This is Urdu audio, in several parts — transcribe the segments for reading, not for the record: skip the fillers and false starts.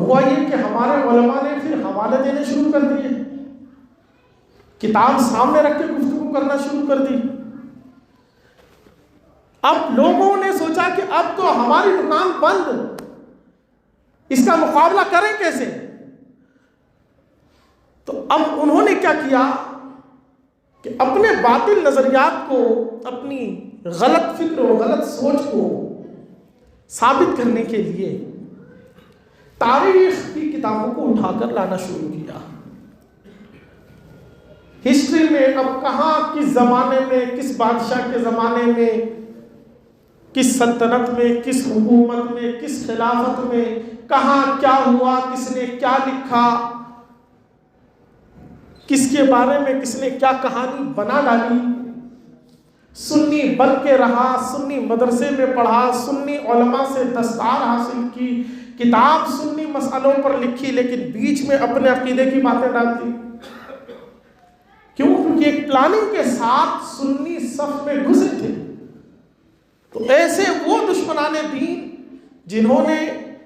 ہوا یہ کہ ہمارے علماء نے پھر حوالے دینے شروع کر دیے، کتاب سامنے رکھ کے گفتگو کرنا شروع کر دی۔ اب لوگوں نے سوچا کہ اب تو ہماری دکان بند، اس کا مقابلہ کریں کیسے؟ تو اب انہوں نے کیا کیا کہ اپنے باطل نظریات کو، اپنی غلط فکر و غلط سوچ کو ثابت کرنے کے لیے تاریخ کی کتابوں کو اٹھا کر لانا شروع کیا۔ ہسٹری میں اب کہاں، کس زمانے میں، کس بادشاہ کے زمانے میں، کس سلطنت میں، کس حکومت میں، کس خلافت میں کہاں کیا ہوا، کس نے کیا لکھا، کس کے بارے میں کس نے کیا کہانی بنا ڈالی، سنی بن کے رہا، سنی مدرسے میں پڑھا، سنی علماء سے دستار حاصل کی، کتاب سنی مسئلوں پر لکھی، لیکن بیچ میں اپنے عقیدے کی باتیں ڈالتی۔ کیوں؟ کیونکہ ایک پلاننگ کے ساتھ سنی صف میں گھسے تھے۔ تو ایسے وہ دشمنان دین جنہوں نے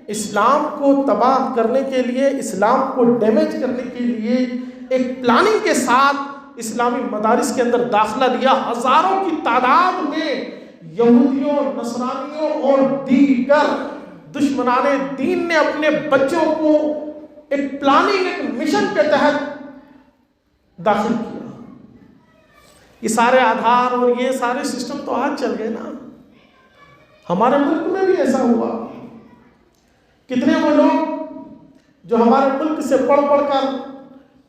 اسلام کو تباہ کرنے کے لیے، اسلام کو ڈیمیج کرنے کے لیے ایک پلاننگ کے ساتھ اسلامی مدارس کے اندر داخلہ لیا، ہزاروں کی تعداد میں یہودیوں، نصرانیوں اور دیگر دشمنان دین نے اپنے بچوں کو ایک پلاننگ، ایک مشن کے تحت داخل کیا۔ یہ سارے آدھار اور یہ سارے سسٹم تو آج چل گئے نا۔ ہمارے ملک میں بھی ایسا ہوا، کتنے وہ لوگ جو ہمارے ملک سے پڑھ کر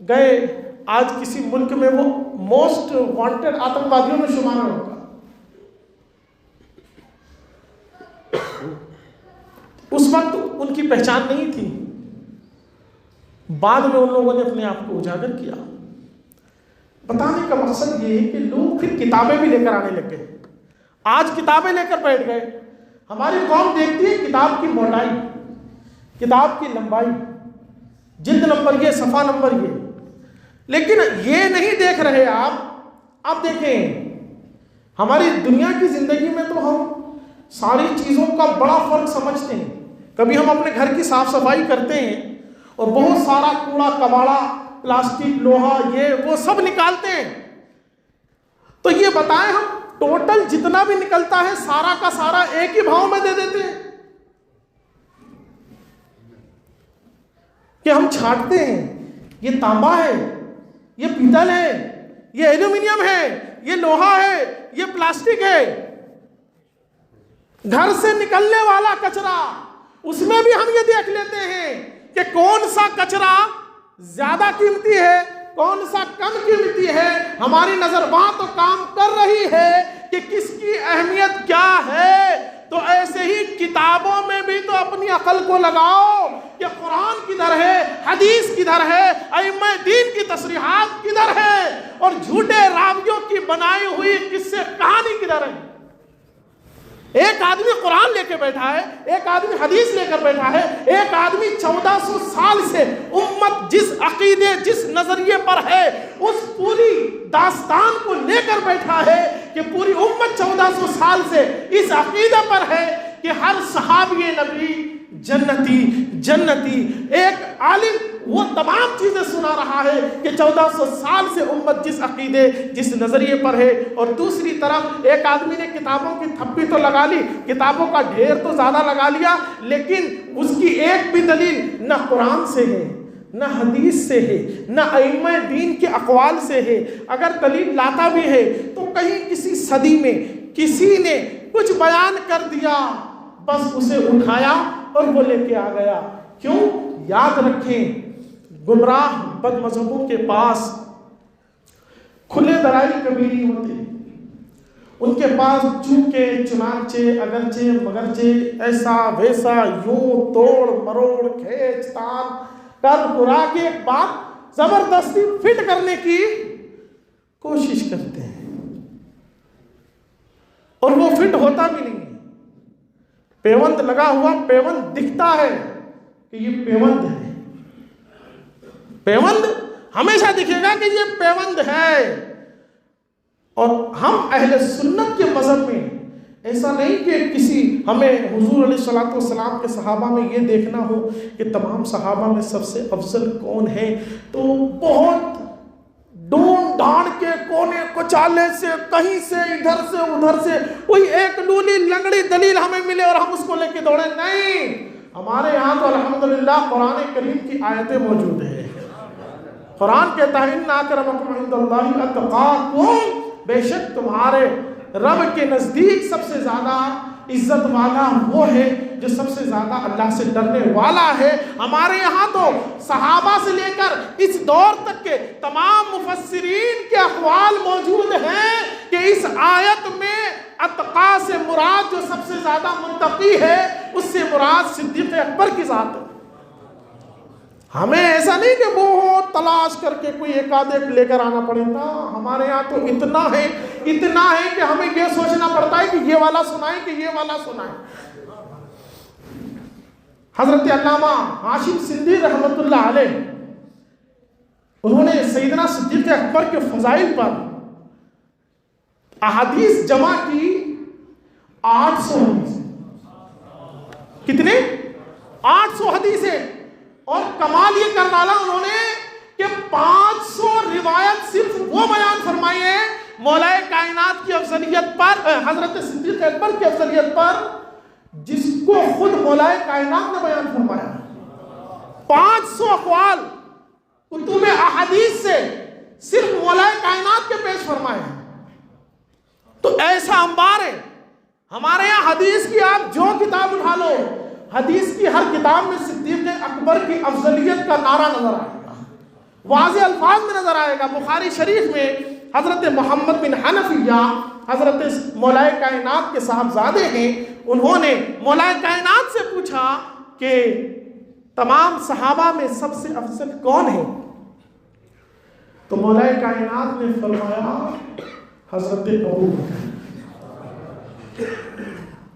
گئے، آج کسی ملک میں وہ موسٹ وانٹڈ آتنکوادیوں میں شمار ہوگا۔ اس وقت ان کی پہچان نہیں تھی، بعد میں ان لوگوں نے اپنے آپ کو اجاگر کیا۔ بتانے کا مقصد یہ ہے کہ لوگ پھر کتابیں بھی لے کر آنے لگ گئے، آج کتابیں لے کر بیٹھ گئے۔ ہماری قوم دیکھتی ہے کتاب کی موٹائی، کتاب کی لمبائی، جلد نمبر یہ، صفحہ نمبر یہ، لیکن یہ نہیں دیکھ رہے آپ دیکھیں ہماری دنیا کی زندگی میں تو ہم ساری چیزوں کا بڑا فرق سمجھتے ہیں۔ کبھی ہم اپنے گھر کی صاف صفائی کرتے ہیں اور بہت سارا کوڑا کباڑا، پلاسٹک، لوہا، یہ وہ سب نکالتے ہیں، تو یہ بتائیں ہم ٹوٹل جتنا بھی نکلتا ہے سارا کا سارا ایک ہی بھاؤ میں دے دیتے ہیں کہ ہم چھانٹتے ہیں یہ تانبا ہے، یہ پیتل ہے، یہ ایلومینیم ہے، یہ لوہا ہے، یہ پلاسٹک ہے۔ گھر سے نکلنے والا کچرا، اس میں بھی ہم یہ دیکھ لیتے ہیں کہ کون سا کچرا زیادہ قیمتی ہے، کون سا کم قیمتی ہے۔ ہماری نظر وہاں تو کام کر رہی ہے کہ کس کی اہمیت کیا ہے۔ تو ایسے ہی کتابوں میں بھی تو اپنی عقل کو لگاؤ کہ قرآن کدھر ہے، حدیث کدھر ہے، ائمہ دین کی تصریحات کدھر ہے، اور جھوٹے راویوں کی بنائی ہوئی قصے کہانی کدھر ہے۔ ایک آدمی قرآن لے کے بیٹھا ہے، ایک آدمی حدیث لے کر بیٹھا ہے، ایک آدمی 1400 سال سے امت جس عقیدے، جس نظریے پر ہے، اس پوری داستان کو لے کر بیٹھا ہے کہ پوری امت 1400 سال سے اس عقیدے پر ہے کہ ہر صحابی نبی جنتی جنتی۔ ایک عالم وہ تمام چیزیں سنا رہا ہے کہ 1400 سال سے امت جس عقیدے، جس نظریے پر ہے، اور دوسری طرف ایک آدمی نے کتابوں کی تھپی تو لگا لی، کتابوں کا ڈھیر تو زیادہ لگا لیا، لیکن اس کی ایک بھی دلیل نہ قرآن سے ہے، نہ حدیث سے ہے، نہ ائمہ دین کے اقوال سے ہے۔ اگر دلیل لاتا بھی ہے تو کہیں کسی صدی میں کسی نے کچھ بیان کر دیا، بس اسے اٹھایا اور وہ لے کے آ گیا۔ کیوں؟ یاد رکھیں، گمراہ بد مذہبوں کے پاس کھلے دلائل کبھی نہیں ہوتے، ان کے پاس چونکہ چنانچہ اگرچہ مگرچہ ایسا ویسا یوں توڑ مروڑ کھینچ تان کر کرا کے ایک بات زبردستی فٹ کرنے کی کوشش کرتے ہیں، اور وہ فٹ ہوتا بھی نہیں ہے۔ پیوند لگا ہوا پیوند دکھتا ہے کہ یہ پیوند ہے، پیوند ہمیشہ دکھے گا کہ یہ پیوند ہے۔ اور ہم اہل سنت کے مذہب میں ایسا نہیں کہ کسی ہمیں حضور علیہ الصلوۃ والسلام کے صحابہ میں یہ دیکھنا ہو کہ تمام صحابہ میں سب سے افضل کون ہے، تو بہت ڈھونڈ ڈھانڈ کے کونے کچالے سے کہیں سے ادھر سے ادھر سے کوئی ایک لولی لنگڑی دلیل ہمیں ملے اور ہم اس کو لے کے دوڑے، نہیں، ہمارے یہاں تو الحمدللہ قرآن کریم کی آیتیں موجود ہیں۔ قرآن کہتا ہے ان اکرمکم عند اللہ اتقاکم، بے شک تمہارے رب کے نزدیک سب سے زیادہ عزت والا وہ ہے جو سب سے زیادہ اللہ سے ڈرنے والا ہے۔ ہمارے یہاں تو صحابہ سے لے کر اس دور تک کے تمام مفسرین کے اقوال موجود ہیں کہ اس آیت میں اتقا سے مراد جو سب سے زیادہ منتقی ہے اس سے مراد صدیق اکبر کی ذات ہے۔ ہمیں ایسا نہیں کہ بہت تلاش کر کے کوئی ایک آدھ ایک لے کر آنا پڑے گا، ہمارے یہاں تو اتنا ہے کہ ہمیں یہ سوچنا پڑتا ہے کہ یہ والا سنائیں کہ یہ والا سنائیں۔ حضرت علامہ ہاشم سندھی رحمت اللہ علیہ، انہوں نے سیدنا صدیق اکبر کے فضائل پر احادیث جمع کی 800 حدیثیں۔ کتنے؟ 800 حدیثیں۔ اور کمال یہ کر ڈالا انہوں نے کہ 500 روایت صرف وہ بیان فرمائی ہے مولا کائنات کی افضلیت پر، حضرت صدیق اکبر کی افضلیت پر، جس کو خود مولا کائنات نے بیان فرمایا۔ 500 اقوال کتب احادیث سے صرف مولا کائنات کے پیش فرمائے ہیں۔ تو ایسا انبار ہے ہمارے یہاں حدیث کی، آپ جو کتاب اٹھا لو، حدیث کی ہر کتاب میں صدیق اکبر کی افضلیت کا نعرہ نظر آئے گا، واضح الفاظ میں نظر آئے گا۔ بخاری شریف میں حضرت محمد بن حنفیہ، حضرت مولا کائنات کے صاحبزادے ہیں، انہوں نے مولا کائنات سے پوچھا کہ تمام صحابہ میں سب سے افضل کون ہے؟ تو مولا کائنات نے فرمایا حضرت ابو بکر۔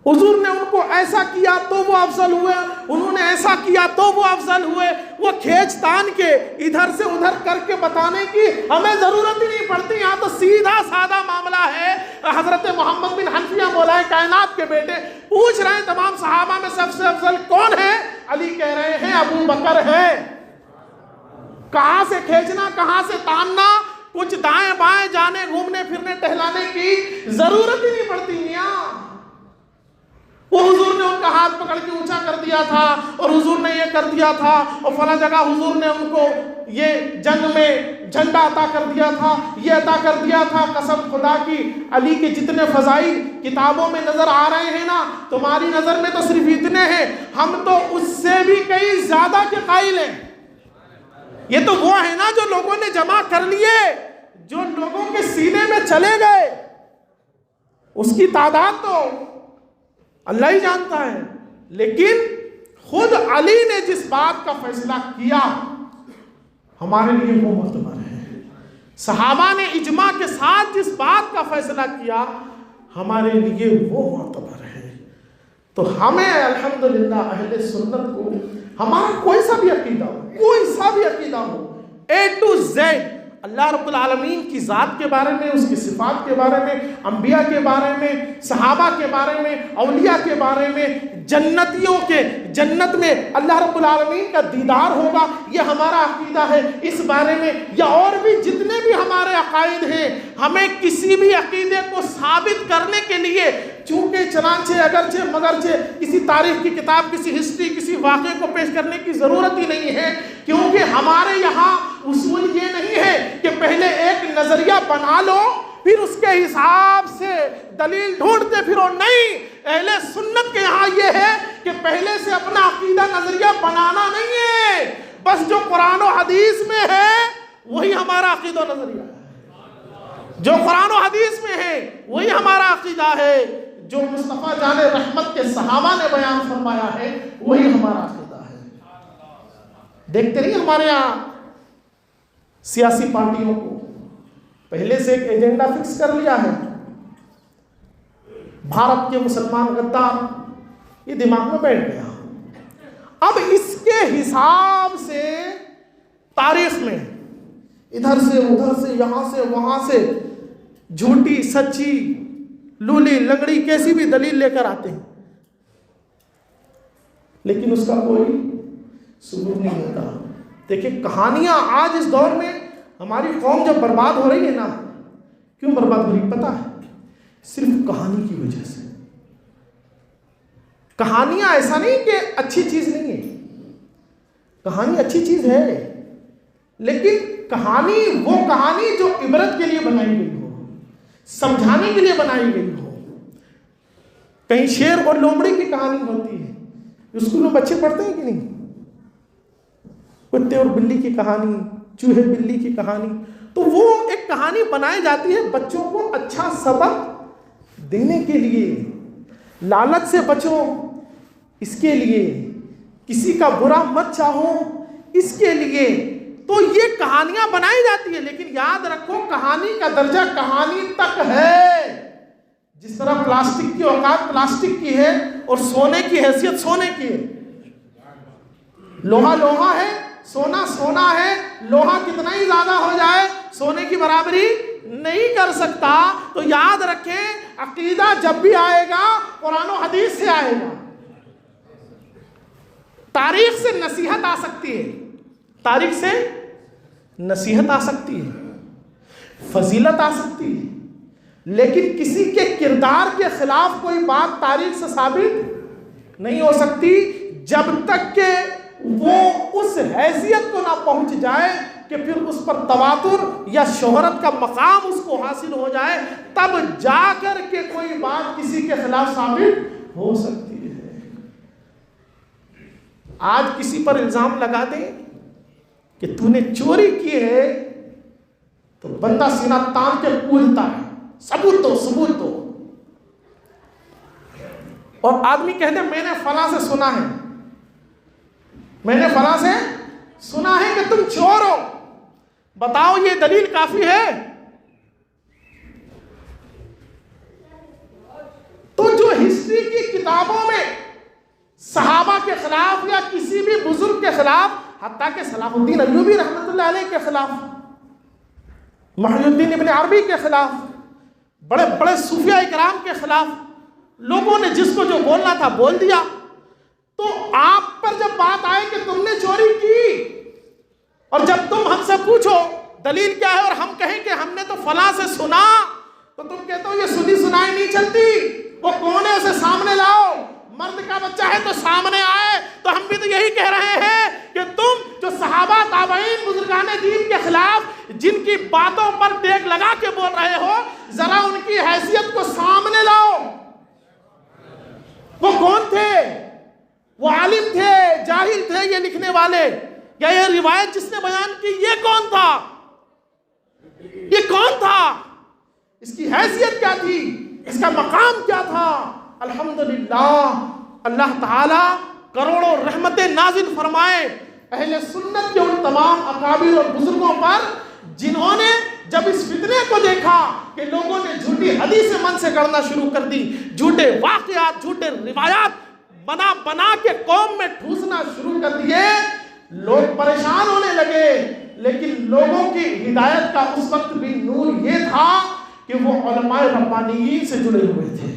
حضور نے ان کو ایسا کیا تو وہ افضل ہوئے، انہوں نے ایسا کیا تو وہ افضل ہوئے۔ وہ کھینچ تان کے ادھر سے ادھر کر کے بتانے کی ہمیں ضرورت ہی نہیں پڑتی، یہاں تو سیدھا سادہ معاملہ ہے۔ حضرت محمد بن حنفیہ مولا کائنات کے بیٹے پوچھ رہے ہیں تمام صحابہ میں سب سے افضل کون ہے؟ علی کہہ رہے ہیں ابو بکر ہے۔ کہاں سے کھینچنا، کہاں سے تاننا، کچھ دائیں بائیں جانے گھومنے پھرنے ٹہلانے کی ضرورت ہی نہیں پڑتی میاں۔ وہ حضور نے ان کا ہاتھ پکڑ کے اونچا کر دیا تھا اور حضور نے یہ کر دیا تھا، اور فلاں جگہ حضور نے ان کو یہ جنگ میں جھنڈا عطا کر دیا تھا، یہ عطا کر دیا تھا۔ قسم خدا کی علی کے جتنے فضائل کتابوں میں نظر آ رہے ہیں نا، تمہاری نظر میں تو صرف اتنے ہیں، ہم تو اس سے بھی کئی زیادہ کے قائل ہیں۔ یہ تو وہ ہے نا جو لوگوں نے جمع کر لیے، جو لوگوں کے سینے میں چلے گئے، اس کی تعداد تو اللہ ہی جانتا ہے۔ لیکن خود علی نے جس بات کا فیصلہ کیا ہمارے لیے وہ معتبر ہے، صحابہ نے اجماع کے ساتھ جس بات کا فیصلہ کیا ہمارے لیے وہ معتبر ہے۔ تو ہمیں الحمدللہ اہل سنت کو ہمارا کوئی سا بھی عقیدہ ہو A to Z اللہ رب العالمین کی ذات کے بارے میں، اس کی صفات کے بارے میں، انبیاء کے بارے میں، صحابہ کے بارے میں، اولیاء کے بارے میں، جنتیوں کے جنت میں اللہ رب العالمین کا دیدار ہوگا، یہ ہمارا عقیدہ ہے۔ اس بارے میں یا اور بھی جتنے بھی ہمارے عقائد ہیں، ہمیں کسی بھی عقیدے کو ثابت کرنے کے لیے چونکہ چنانچہ اگرچہ مگرچہ کسی تاریخ کی کتاب، کسی ہسٹری، کسی واقعے کو پیش کرنے کی ضرورت ہی نہیں ہے، کیونکہ ہمارے یہاں اصول یہ نہیں ہے کہ پہلے ایک نظریہ بنا لو پھر اس کے حساب سے دلیل ڈھونڈتے پھرو، نہیں، اہل سنت کے یہاں یہ ہے کہ پہلے سے اپنا عقیدہ نظریہ بنانا نہیں ہے، بس جو قرآن و حدیث میں ہے وہی ہمارا عقیدہ و نظریہ ہے، جو قرآن و حدیث میں ہے وہی ہمارا عقیدہ ہے، جو مصطفیٰ جان رحمت کے صحابہ نے بیان فرمایا ہے وہی ہمارا عقیدہ ہے۔ دیکھتے نہیں ہمارے یہاں سیاسی پارٹیوں کو پہلے سے ایک ایجنڈا فکس کر لیا ہے، بھارت کے مسلمان غدار، یہ دماغ میں بیٹھ گیا، اب اس کے حساب سے تاریخ میں ادھر سے ادھر سے یہاں سے وہاں سے جھوٹی سچی لولی لنگڑی کیسی بھی دلیل لے کر آتے ہیں، لیکن اس کا کوئی ثبوت نہیں ہوتا۔ دیکھیں کہانیاں آج اس دور میں ہماری قوم جب برباد ہو رہی ہے نا، کیوں برباد ہو رہی پتہ ہے؟ صرف کہانی کی وجہ سے۔ کہانیاں ایسا نہیں کہ اچھی چیز نہیں ہے، کہانی اچھی چیز ہے، لیکن کہانی وہ کہانی جو عبرت کے لیے بنائی گئی ہو، سمجھانے کے لیے بنائی گئی ہو۔ کہیں شیر اور لومڑی کی کہانی ہوتی ہے، اسکول میں بچے پڑھتے ہیں کہ نہیں؟ کتے اور بلی کی کہانی، چوہے بلی کی کہانی، تو وہ ایک کہانی بنائی جاتی ہے بچوں کو اچھا سبق دینے کے لیے، لالچ سے بچو اس کے لیے، کسی کا برا مت چاہو اس کے لیے، تو یہ کہانیاں بنائی جاتی ہے۔ لیکن یاد رکھو کہانی کا درجہ کہانی تک ہے، جس طرح پلاسٹک کی اوقات پلاسٹک کی ہے اور سونے کی حیثیت سونے کی ہے۔ لوہا لوہا ہے، سونا سونا ہے، لوہا کتنا ہی زیادہ ہو جائے سونے کی برابری نہیں کر سکتا۔ تو یاد رکھیں عقیدہ جب بھی آئے گا قرآن و حدیث سے آئے گا۔ تاریخ سے نصیحت آ سکتی ہے، تاریخ سے نصیحت آ سکتی ہے، فضیلت آ سکتی ہے، لیکن کسی کے کردار کے خلاف کوئی بات تاریخ سے ثابت نہیں ہو سکتی جب تک کہ وہ اس حیثیت کو نہ پہنچ جائے کہ پھر اس پر تواتر یا شہرت کا مقام اس کو حاصل ہو جائے، تب جا کر کے کوئی بات کسی کے خلاف ثابت ہو سکتی ہے۔ آج کسی پر الزام لگا دیں کہ تو نے چوری کی ہے تو بندہ سینہ تان کے کودتا ہے، ثبوت دو ثبوت دو، اور آدمی کہتے میں نے فلاں سے سنا ہے، میں نے فلاں سے سنا ہے کہ تم چور ہو، بتاؤ یہ دلیل کافی ہے؟ تو جو ہسٹری کی کتابوں میں صحابہ کے خلاف یا کسی بھی بزرگ کے خلاف، حتیٰ کہ صلاح الدین ایوبی رحمۃ اللہ علیہ کے خلاف، محی الدین ابن عربی کے خلاف، بڑے بڑے صوفیاء اکرام کے خلاف لوگوں نے جس کو جو بولنا تھا بول دیا، تو آپ پر جب بات آئے کہ تم نے چوری کی، اور جب تم ہم سے پوچھو دلیل کیا ہے اور ہم کہیں کہ ہم نے تو فلاں سے سنا، تو تم کہتے ہو یہ سنی سنائی نہیں چلتی، وہ کون ہے اسے سامنے لاؤ، مرد کا بچہ ہے تو سامنے آئے۔ تو ہم بھی تو یہی کہہ رہے ہیں کہ تم جو صحابہ تابعین بزرگان دین کے خلاف جن کی باتوں پر ٹیک لگا کے بول رہے ہو، ذرا ان کی حیثیت کو سامنے لاؤ۔ وہ کون تھے؟ وہ عالم تھے، جاہل تھے یہ لکھنے والے، یا یہ روایت جس نے بیان کی یہ کون تھا؟ یہ کون تھا؟ اس کی حیثیت کیا تھی؟ اس کا مقام کیا تھا؟ الحمدللہ اللہ تعالی کروڑوں رحمتیں نازل فرمائے اہل سنت کے ان تمام اکابر اور بزرگوں پر جنہوں نے جب اس فتنے کو دیکھا کہ لوگوں نے جھوٹی حدیث من سے گڑنا شروع کر دی، جھوٹے واقعات جھوٹے روایات بنا بنا کے قوم میں ٹھوسنا شروع کر دیے، لوگ پریشان ہونے لگے۔ لیکن لوگوں کی ہدایت کا اس وقت بھی نور یہ تھا کہ وہ علماء ربانیین سے جڑے ہوئے تھے،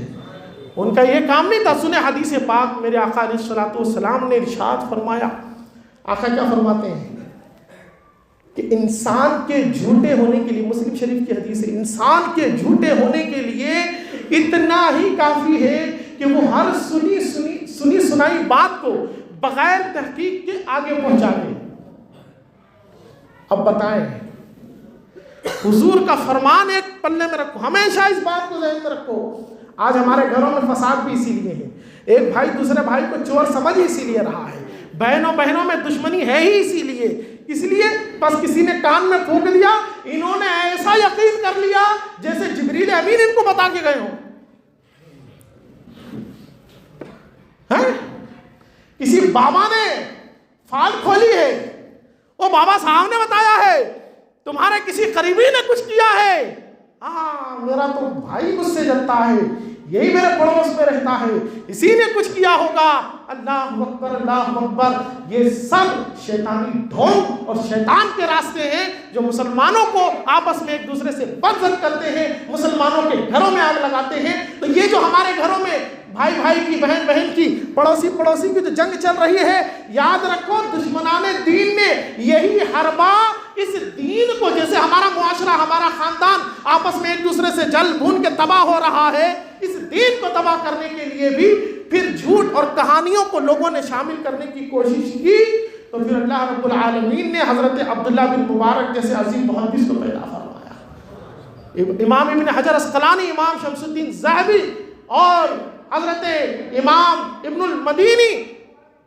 ان کا یہ کام نہیں تھا۔ سنیں حدیث پاک، میرے آقا علیہ الصلوۃ والسلام نے ارشاد فرمایا، آقا کیا فرماتے ہیں کہ انسان کے جھوٹے ہونے کے لیے، مسلم شریف کی حدیث ہے، انسان کے جھوٹے ہونے کے لیے اتنا ہی کافی ہے کہ وہ ہر سنی سنائی بات کو بغیر تحقیق کے آگے پہنچا دے۔ اب بتائیں، حضور کا فرمان ایک پلے میں رکھو، ہمیشہ اس بات کو ذہن میں رکھو۔ آج ہمارے گھروں میں فساد بھی اسی لیے ہے، ایک بھائی دوسرے بھائی کو چور سمجھ اسی لیے رہا ہے، بہنوں میں دشمنی ہے ہی اسی لیے، اس لیے بس کسی نے کان میں پھونک دیا، انہوں نے ایسا یقین کر لیا جیسے جبریل امین ان کو بتا کے گئے ہوں۔ کسی بابا نے فال کھولی ہے، وہ بابا صاحب نے بتایا ہے، تمہارے کسی قریبی نے کچھ کیا ہے، میرا تو بھائی مجھ سے جلتا ہے، یہی میرے پڑوس میں رہتا ہے، اسی نے کچھ کیا ہوگا، اللہ اکبر اللہ اکبر۔ یہ سب شیطانی ڈھونگ اور شیطان کے راستے ہیں جو مسلمانوں کو آپس میں ایک دوسرے سے بغض کرتے ہیں، مسلمانوں کے گھروں میں آگ لگاتے ہیں۔ تو یہ جو ہمارے گھروں میں بھائی بھائی کی، بہن بہن کی، پڑوسی پڑوسی کی جو جنگ چل رہی ہے، یاد رکھو دشمنان دین نے یہی حربہ اس دین کو، جیسے ہمارا معاشرہ ہمارا خاندان آپس میں ایک دوسرے سے جل بھون کے تباہ ہو رہا ہے، اس دین کو تباہ کرنے کے لیے بھی پھر جھوٹ اور کہانیوں کو لوگوں نے شامل کرنے کی کوشش کی۔ تو پھر اللہ رب العالمین نے حضرت عبداللہ بن مبارک جیسے عظیم محدث کو پیدا فرمایا، امام ابن حجر اسقلانی، امام شمس الدین ذہبی اور حضرت امام ابن المدینی،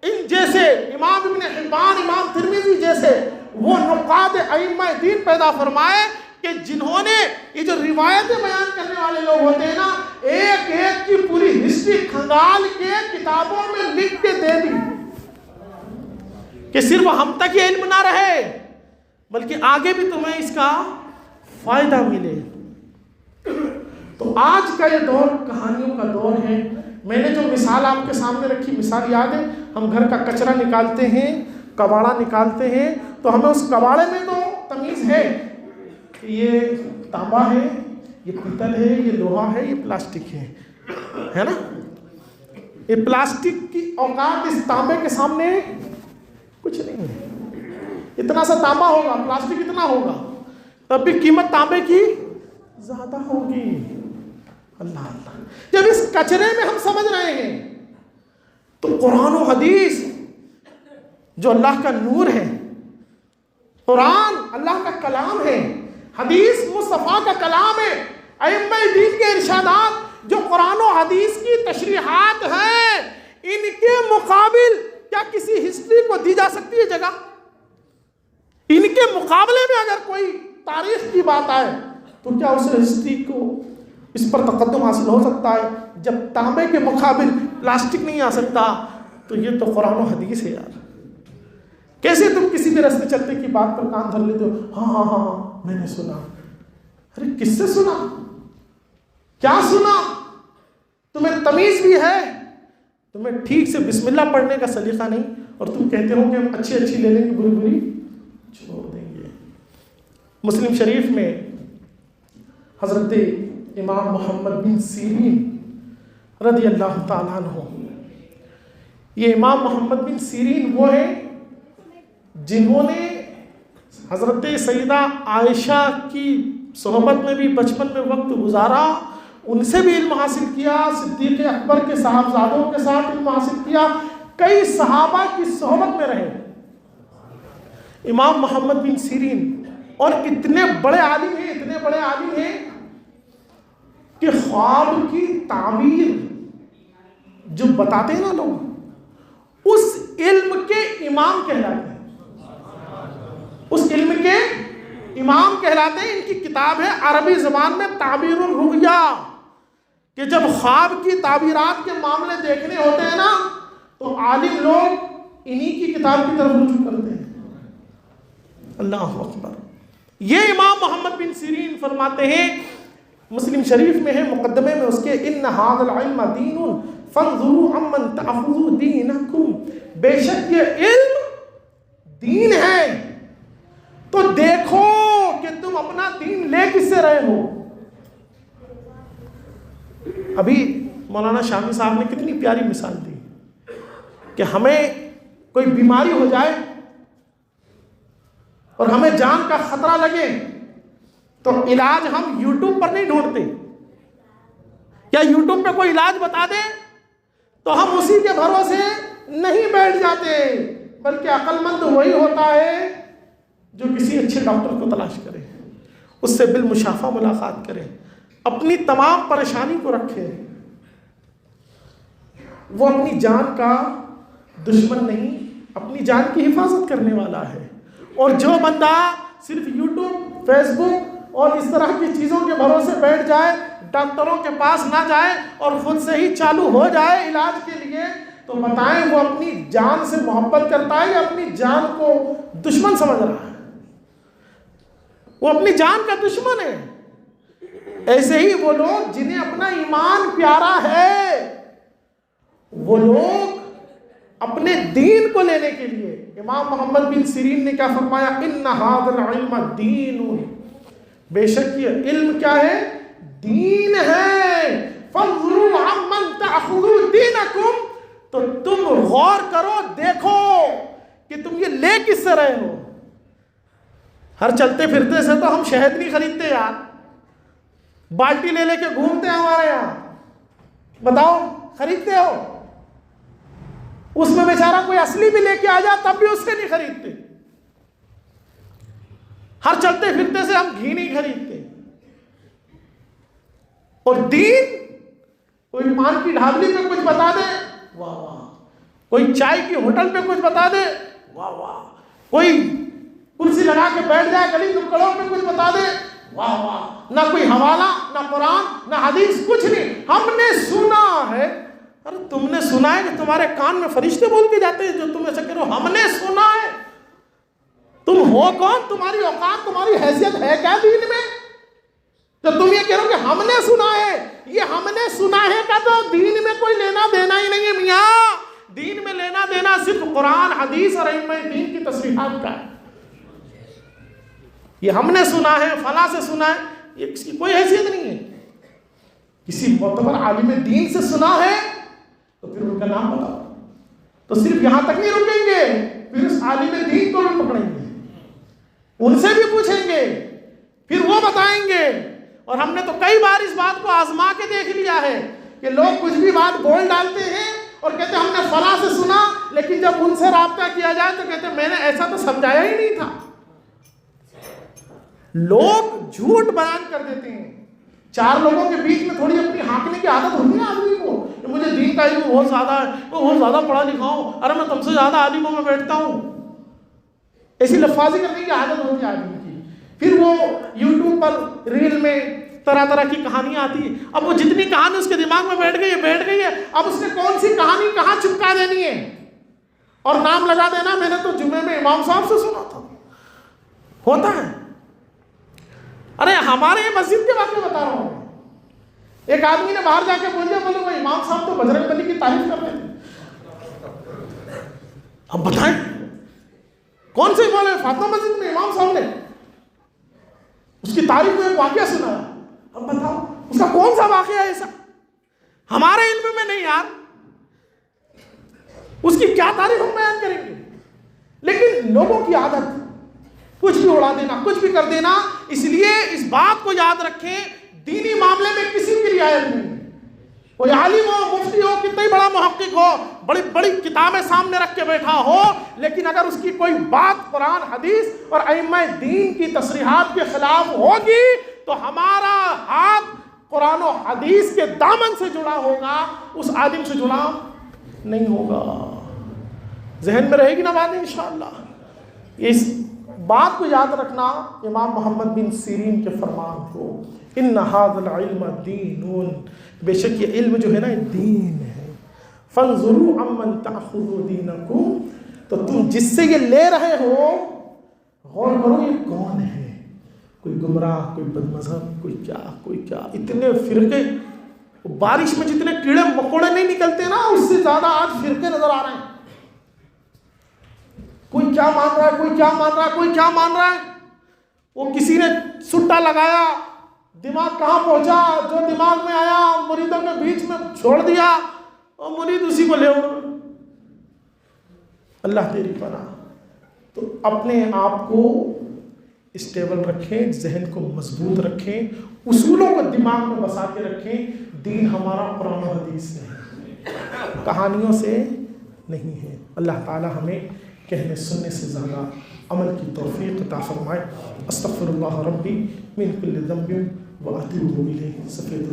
ان جیسے امام ابن حبان، امام ترمذی جیسے وہ نقاد ائمہ دین پیدا فرمائے کہ جنہوں نے یہ جو روایتیں بیان کرنے والے لوگ ہوتے ہیں نا، ایک ایک کی پوری ہسٹری کھنگال کے کتابوں میں لکھ کے دے دی کہ صرف ہم تک یہ علم نہ رہے بلکہ آگے بھی تمہیں اس کا فائدہ ملے۔ تو آج کا یہ دور کہانیوں کا دور ہے۔ میں نے جو مثال آپ کے سامنے رکھی، مثال یاد ہے، ہم گھر کا کچرا نکالتے ہیں، کباڑا نکالتے ہیں، تو ہمیں اس کباڑے میں تو تمیز ہے کہ یہ تانبا ہے، یہ پیتل ہے، یہ لوہا ہے، یہ پلاسٹک ہے نا؟ یہ پلاسٹک کی اوقات اس تانبے کے سامنے کچھ نہیں ہے۔ اتنا سا تانبا ہوگا، پلاسٹک اتنا ہوگا، تب بھی قیمت تانبے کی زیادہ ہوگی۔ اللہ اللہ، جب اس کچرے میں ہم سمجھ رہے ہیں تو قرآن و حدیث جو اللہ کا نور ہے، قرآن اللہ کا کلام ہے، حدیث مصطفیٰ کا کلام ہے، ائمہ دین کے ارشادات جو قرآن و حدیث کی تشریحات ہیں، ان کے مقابل کیا کسی ہسٹری کو دی جا سکتی ہے جگہ؟ ان کے مقابلے میں اگر کوئی تاریخ کی بات آئے تو کیا اسے ہسٹری کو اس پر تقدم حاصل ہو سکتا ہے؟ جب تانبے کے مقابل پلاسٹک نہیں آ سکتا تو یہ تو قرآن و حدیث ہے یار۔ کیسے تم کسی بھی راستے چلتے کی بات پر کان دھر لیتے ہو؟ ہاں ہاں ہاں میں نے سنا۔ ارے کس سے سنا؟ کیا سنا؟ تمہیں تمیز بھی ہے؟ تمہیں ٹھیک سے بسم اللہ پڑھنے کا سلیقہ نہیں، اور تم کہتے ہو کہ ہم اچھی اچھی لے لیں گے، بری بری چھوڑ دیں گے۔ مسلم شریف میں حضرت امام محمد بن سیرین رضی اللہ تعالیٰ عنہ، یہ امام محمد بن سیرین وہ ہیں جنہوں نے حضرت سیدہ عائشہ کی صحبت میں بھی بچپن میں وقت گزارا، ان سے بھی علم حاصل کیا، صدیق اکبر کے صاحبزادوں کے ساتھ علم حاصل کیا، کئی صحابہ کی صحبت میں رہے امام محمد بن سیرین، اور اتنے بڑے عالم ہیں، اتنے بڑے عالم ہیں کہ خواب کی تعبیر جو بتاتے ہیں نا لوگ، اس علم کے امام کہلاتے ہیں، اس علم کے امام کہلاتے ہیں۔ ان کی کتاب ہے عربی زبان میں تعبیر الرؤیا، کہ جب خواب کی تعبیرات کے معاملے دیکھنے ہوتے ہیں نا تو عالم لوگ انہی کی کتاب کی طرف رجوع کرتے ہیں۔ اللہ اکبر۔ یہ امام محمد بن سیرین فرماتے ہیں، مسلم شریف میں ہے مقدمے میں اس کے، ان ھذا العلم دین فانظروا عمن تاخذوا دینکم، بے شک یہ علم دین ہے تو دیکھو کہ تم اپنا دین لے کس سے رہے ہو۔ ابھی مولانا شامی صاحب نے کتنی پیاری مثال دی کہ ہمیں کوئی بیماری ہو جائے اور ہمیں جان کا خطرہ لگے تو علاج ہم یوٹیوب پر نہیں ڈھونڈتے، یا یوٹیوب پہ کوئی علاج بتا دے تو ہم اسی کے بھروسے نہیں بیٹھ جاتے، بلکہ عقل مند وہی ہوتا ہے جو کسی اچھے ڈاکٹر کو تلاش کرے، اس سے بالمشافہ ملاقات کرے، اپنی تمام پریشانی کو رکھے۔ وہ اپنی جان کا دشمن نہیں، اپنی جان کی حفاظت کرنے والا ہے۔ اور جو بندہ صرف یوٹیوب، فیس بک اور اس طرح کی چیزوں کے بھروسے بیٹھ جائے، ڈاکٹروں کے پاس نہ جائے اور خود سے ہی چالو ہو جائے علاج کے لیے، تو بتائیں وہ اپنی جان سے محبت کرتا ہے یا اپنی جان کو دشمن سمجھ رہا ہے؟ وہ اپنی جان کا دشمن ہے۔ ایسے ہی وہ لوگ جنہیں اپنا ایمان پیارا ہے، وہ لوگ اپنے دین کو لینے کے لیے، امام محمد بن سیرین نے کیا فرمایا؟ ان ھذا العلم دین، بے شک یہ علم کیا ہے؟ دین ہے۔ فانظروا عمن تأخذون دینکم، تو تم غور کرو، دیکھو کہ تم یہ لے کس سے رہے ہو۔ ہر چلتے پھرتے سے تو ہم شہد نہیں خریدتے یار، بالٹی لے لے کے گھومتے ہیں ہمارے یہاں، بتاؤ خریدتے ہو؟ اس میں بیچارہ کوئی اصلی بھی لے کے آ جائے تب بھی اس سے نہیں خریدتے۔ ہر چلتے پھرتے سے ہم گھی نہیں خریدتے۔ اور دین، کوئی پان کی ڈھابلی پہ کچھ بتا دے، واہ واہ، کوئی چائے کی ہوٹل پہ کچھ بتا دے، واہ واہ، کوئی کرسی لگا کے بیٹھ جائے گلی نکڑوں پہ کچھ بتا دے، واہ واہ، نہ کوئی حوالہ، نہ قرآن، نہ حدیث، کچھ نہیں، ہم نے سنا ہے۔ ارے تم نے سنا ہے کہ تمہارے کان میں فرشتے بول کے جاتے ہیں جو تم ایسا کرو؟ ہم نے سنا ہے۔ تم ہو کون؟ تمہاری اوقات، تمہاری حیثیت ہے کیا دین میں تو تم یہ کہہ رہو کہ ہم نے سنا ہے؟ یہ ہم نے سنا ہے کا تو دین میں کوئی لینا دینا ہی نہیں ہے میاں۔ دین میں لینا دینا صرف قرآن، حدیث اور ائمہ دین کی تصریحات کا ہے۔ یہ ہم نے سنا ہے، فلاں سے سنا ہے، یہ اس کی کوئی حیثیت نہیں ہے۔ کسی معتبر عالم دین سے سنا ہے تو پھر ان کا نام بتاؤ۔ تو صرف یہاں تک نہیں رکیں گے، پھر اس عالم دین کو بھی پکڑیں گے، ان سے بھی پوچھیں گے، پھر وہ بتائیں گے۔ اور ہم نے تو کئی بار اس بات کو آزما کے دیکھ لیا ہے کہ لوگ کچھ بھی بات بول ڈالتے ہیں اور کہتے ہیں ہم نے فلاں سے سنا، لیکن جب ان سے رابطہ کیا جائے تو کہتے ہیں میں نے ایسا تو سمجھایا ہی نہیں تھا۔ لوگ جھوٹ بیان کر دیتے ہیں۔ چار لوگوں کے بیچ میں تھوڑی اپنی ہانکنے کی عادت ہوتی ہے آدمی کو کہ مجھے دین کا علم بہت زیادہ ہے، میں بہت زیادہ پڑھا لکھا ہوں، ارے میں تم سے زیادہ عالموں میں بیٹھتا ہوں۔ ایسی لفاظی کرنے کی عادت ہوتی ہے آدمی کی۔ پھر وہ یوٹیوب پر ریل میں طرح طرح کی کہانیاں آتی ہیں۔ اب وہ جتنی کہانی اس کے دماغ میں بیٹھ گئی ہے، اب اس نے کون سی کہانی کہاں چپکا دینی ہے اور نام لگا دینا میں نے تو جمعے میں امام صاحب سے سنا تھا۔ ہوتا ہے۔ ارے ہمارے مسجد کے واقعے بتا رہا ہوں۔ ایک آدمی نے باہر جا کے بول دیا، بولے وہ امام صاحب تو بجرنگ بلی کی تعریف کر رہے تھے۔ اب بتائیں کون سے بولے؟ فاطمہ مسجد میں امام صاحب نے اس کی تعریف میں ایک واقعہ سنا۔ اب بتاؤ اس کا کون سا واقعہ ہے ایسا ہمارے علم میں نہیں یار؟ اس کی کیا تعریف ہم بیان کریں گے؟ لیکن لوگوں کی عادت کچھ بھی اڑا دینا، کچھ بھی کر دینا۔ اس لیے اس بات کو یاد رکھیں، دینی معاملے میں کسی کی رعایت نہیں۔ کوئی عالم ہو، مفتی ہو، کتنا ہی بڑا محقق ہو، بڑی بڑی کتابیں سامنے رکھ کے بیٹھا ہو، لیکن اگر اس کی کوئی بات قرآن، حدیث اور ائمہ دین کی تصریحات کے خلاف ہوگی تو ہمارا ہاتھ قرآن و حدیث کے دامن سے جڑا ہوگا، اس عالم سے جڑا نہیں ہوگا۔ ذہن میں رہے گی نا بات انشاءاللہ؟ اس بات کو یاد رکھنا امام محمد بن سیرین کے فرمان کو، ان ھذا العلم دین، بے شک یہ علم جو ہے نا دین ہے۔ فانظروا عمن تأخذون دینکم، تو تم جس سے یہ لے رہے ہو غور کرو یہ کون ہے۔ کوئی گمراہ، کوئی بد مذہب، کوئی کیا، اتنے فرقے، بارش میں جتنے کیڑے مکوڑے نہیں نکلتے نا اس سے زیادہ آج فرقے نظر آ رہے ہیں۔ کوئی کیا مان رہا ہے، کوئی کیا مان رہا ہے، کوئی کیا مان رہا ہے۔ وہ کسی نے سٹا لگایا، دماغ کہاں پہنچا، جو دماغ میں آیا مریدوں کے بیچ میں چھوڑ دیا اور مرید اسی کو لے اڑ۔ اللہ تیری پناہ۔ تو اپنے آپ کو اسٹیبل رکھیں، ذہن کو مضبوط رکھیں، اصولوں کو دماغ میں بسا کے رکھیں۔ دین ہمارا قرآن و حدیث سے ہے، کہانیوں سے نہیں ہے۔ اللہ تعالی ہمیں کہنے سننے سے زیادہ عمل کی توفیق عطا فرمائے۔ استغفر اللہ ربی من کل ذنب واتوب الیہ۔ سفید